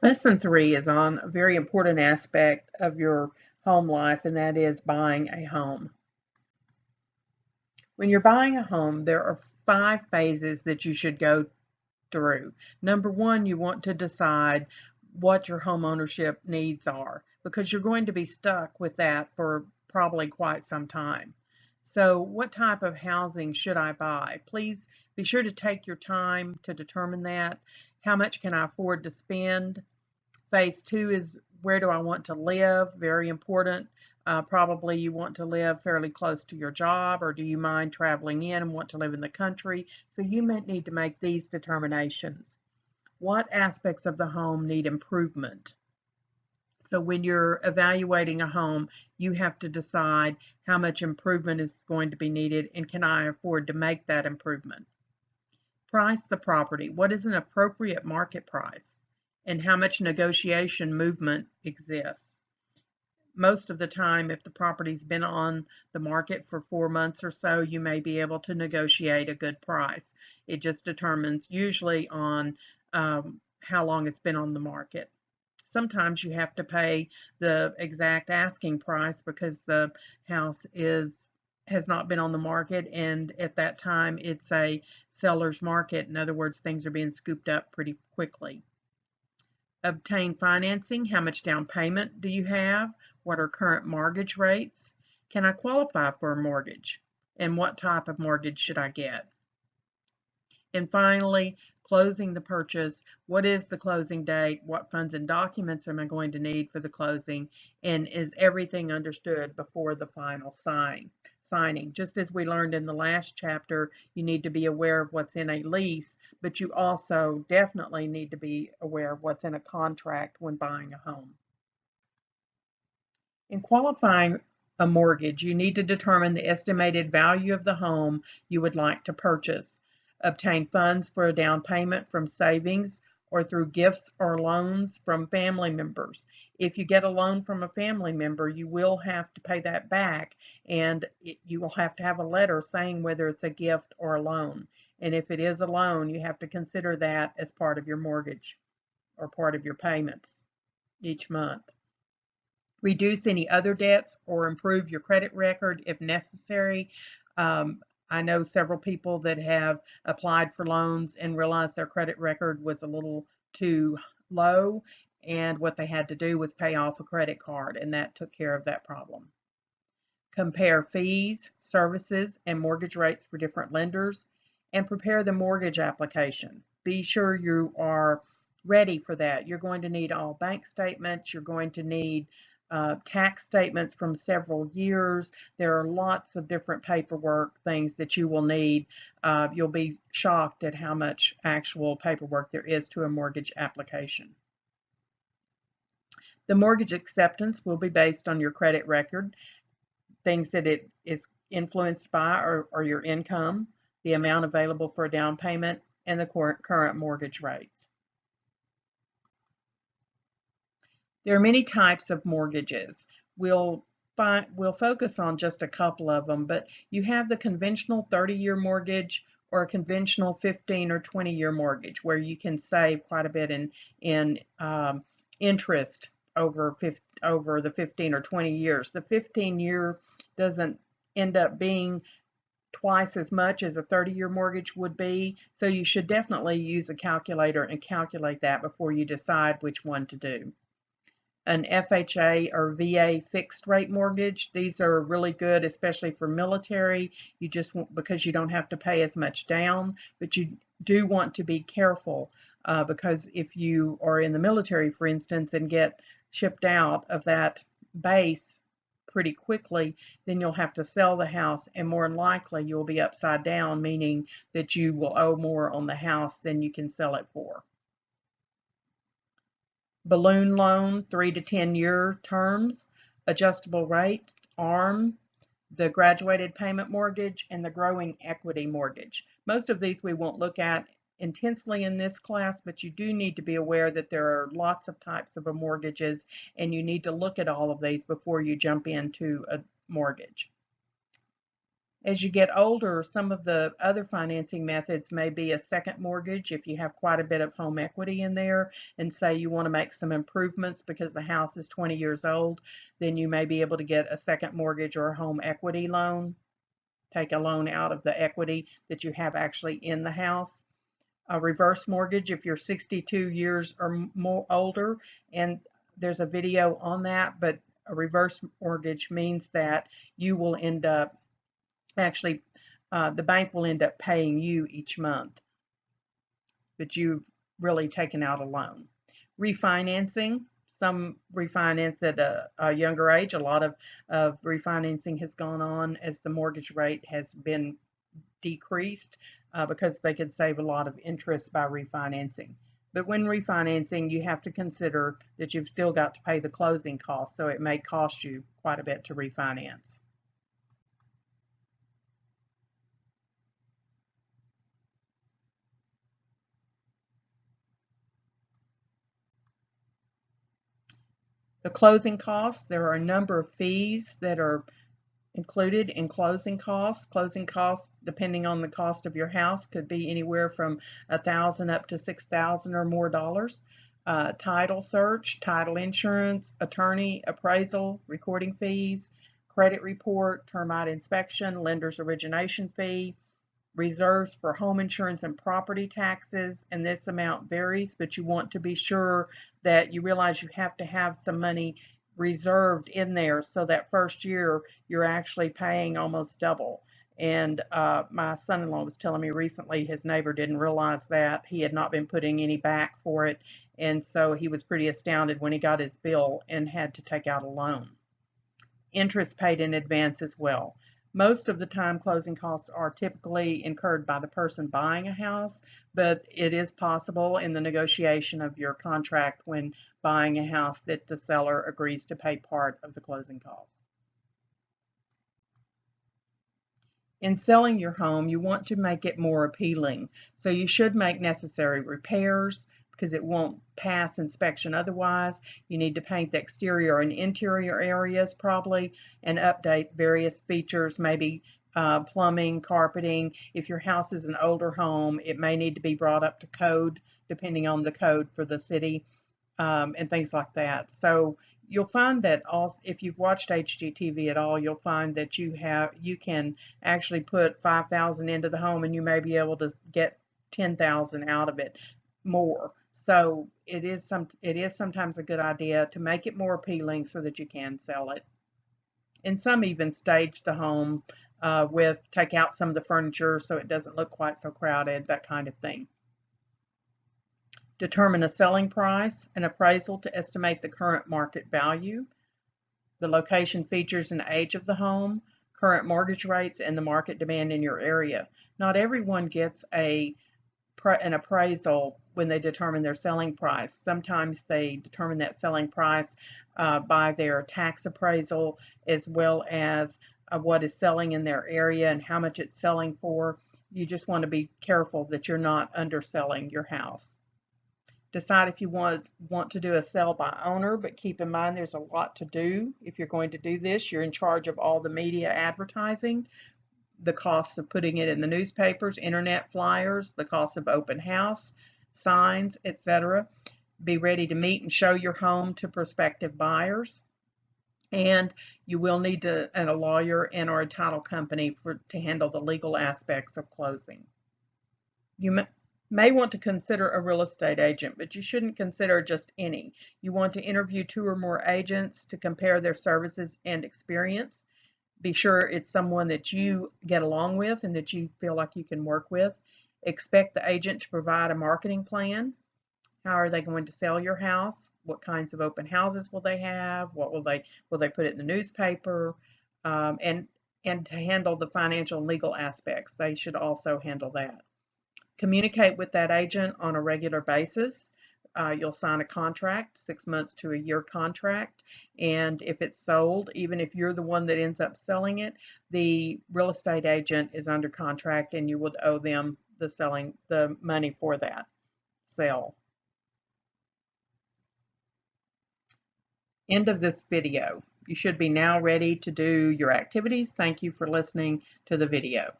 Lesson 3 is on a very important aspect of your home life, and that is buying a home. When you're buying a home, there are 5 phases that you should go through. Number 1, you want to decide what your home ownership needs are, because you're going to be stuck with that for probably quite some time. So, what type of housing should I buy? Please be sure to take your time to determine that. How much can I afford to spend? Phase 2 is, where do I want to live? Very important. Probably you want to live fairly close to your job, or do you mind traveling in and want to live in the country? So you may need to make these determinations. What aspects of the home need improvement? So when you're evaluating a home, you have to decide how much improvement is going to be needed, and can I afford to make that improvement? Price the property. What is an appropriate market price? And how much negotiation movement exists? Most of the time, if the property's been on the market for 4 months or so, you may be able to negotiate a good price. It just determines usually on how long it's been on the market. Sometimes you have to pay the exact asking price because the house has not been on the market, and at that time it's a seller's market. In other words, things are being scooped up pretty quickly. Obtain financing. How much down payment do you have? What are current mortgage rates? Can I qualify for a mortgage? And what type of mortgage should I get? And finally, closing the purchase. What is the closing date? What funds and documents am I going to need for the closing? And is everything understood before the final signing? Just as we learned in the last chapter, you need to be aware of what's in a lease, but you also definitely need to be aware of what's in a contract when buying a home. In qualifying a mortgage, you need to determine the estimated value of the home you would like to purchase. Obtain funds for a down payment from savings or through gifts or loans from family members. If you get a loan from a family member, you will have to pay that back, and you will have to have a letter saying whether it's a gift or a loan. And if it is a loan, you have to consider that as part of your mortgage or part of your payments each month. Reduce any other debts or improve your credit record if necessary. I know several people that have applied for loans and realized their credit record was a little too low, and what they had to do was pay off a credit card, and that took care of that problem. Compare fees, services, and mortgage rates for different lenders, and prepare the mortgage application. Be sure you are ready for that. You're going to need all bank statements. You're going to need tax statements from several years. There are lots of different paperwork things that you will need. You'll be shocked at how much actual paperwork there is to a mortgage application. The mortgage acceptance will be based on your credit record. Things that it is influenced by are your income, the amount available for a down payment, and the current mortgage rates. There are many types of mortgages. We'll focus on just a couple of them, but you have the conventional 30-year mortgage or a conventional 15 or 20-year mortgage where you can save quite a bit in interest over the 15 or 20 years. The 15-year doesn't end up being twice as much as a 30-year mortgage would be, so you should definitely use a calculator and calculate that before you decide which one to do. An FHA or VA fixed rate mortgage. These are really good, especially for military. You just want, because you don't have to pay as much down, but you do want to be careful because if you are in the military, for instance, and get shipped out of that base pretty quickly, then you'll have to sell the house, and more than likely you'll be upside down, meaning that you will owe more on the house than you can sell it for. Balloon loan, 3 to 10-year terms, adjustable rate, ARM, the graduated payment mortgage, and the growing equity mortgage. Most of these we won't look at intensely in this class, but you do need to be aware that there are lots of types of mortgages, and you need to look at all of these before you jump into a mortgage. As you get older, some of the other financing methods may be a second mortgage if you have quite a bit of home equity in there and say you want to make some improvements because the house is 20 years old, then you may be able to get a second mortgage or a home equity loan. Take a loan out of the equity that you have actually in the house. A reverse mortgage if you're 62 years or more older, and there's a video on that, but a reverse mortgage means that you will end up actually the bank will end up paying you each month, but you've really taken out a loan. Refinancing, some refinance at a younger age. A lot of refinancing has gone on as the mortgage rate has been decreased because they could save a lot of interest by refinancing. But when refinancing, you have to consider that you've still got to pay the closing costs, so it may cost you quite a bit to refinance. The closing costs, there are a number of fees that are included in closing costs. Closing costs, depending on the cost of your house, could be anywhere from $1,000 up to $6,000 or more dollars. Title search, title insurance, attorney, appraisal, recording fees, credit report, termite inspection, lender's origination fee, reserves for home insurance and property taxes, and this amount varies, but you want to be sure that you realize you have to have some money reserved in there so that first year you're actually paying almost double. And my son-in-law was telling me recently his neighbor didn't realize that. He had not been putting any back for it, and so he was pretty astounded when he got his bill and had to take out a loan. Interest paid in advance as well. Most of the time, closing costs are typically incurred by the person buying a house, but it is possible in the negotiation of your contract when buying a house that the seller agrees to pay part of the closing costs. In selling your home, you want to make it more appealing, so you should make necessary repairs because it won't pass inspection otherwise. You need to paint the exterior and interior areas probably and update various features, maybe plumbing, carpeting. If your house is an older home, it may need to be brought up to code depending on the code for the city and things like that. So you'll find that if you've watched HGTV at all, you'll find that you can actually put 5,000 into the home and you may be able to get 10,000 out of it more. So it is sometimes a good idea to make it more appealing so that you can sell it. And some even stage the home take out some of the furniture so it doesn't look quite so crowded, that kind of thing. Determine a selling price, an appraisal to estimate the current market value, the location, features, and age of the home, current mortgage rates, and the market demand in your area. Not everyone gets an appraisal when they determine their selling price. Sometimes they determine that selling price by their tax appraisal as well as what is selling in their area and how much it's selling for. You just want to be careful that you're not underselling your house. Decide if you want to do a sell by owner, but keep in mind there's a lot to do. If you're going to do this, you're in charge of all the media advertising, the costs of putting it in the newspapers, internet flyers, the cost of open house, signs, etc. Be ready to meet and show your home to prospective buyers. And you will need a lawyer and or a title company to handle the legal aspects of closing. You may want to consider a real estate agent, but you shouldn't consider just any. You want to interview 2 or more agents to compare their services and experience. Be sure it's someone that you get along with and that you feel like you can work with. Expect the agent to provide a marketing plan. How are they going to sell your house? What kinds of open houses will they have? What will they put it in the newspaper? And to handle the financial and legal aspects, they should also handle that. Communicate with that agent on a regular basis. You'll sign a contract, 6 months to a year contract, and if it's sold, even if you're the one that ends up selling it, the real estate agent is under contract and you would owe them the money for that sale. End of this video. You should be now ready to do your activities. Thank you for listening to the video.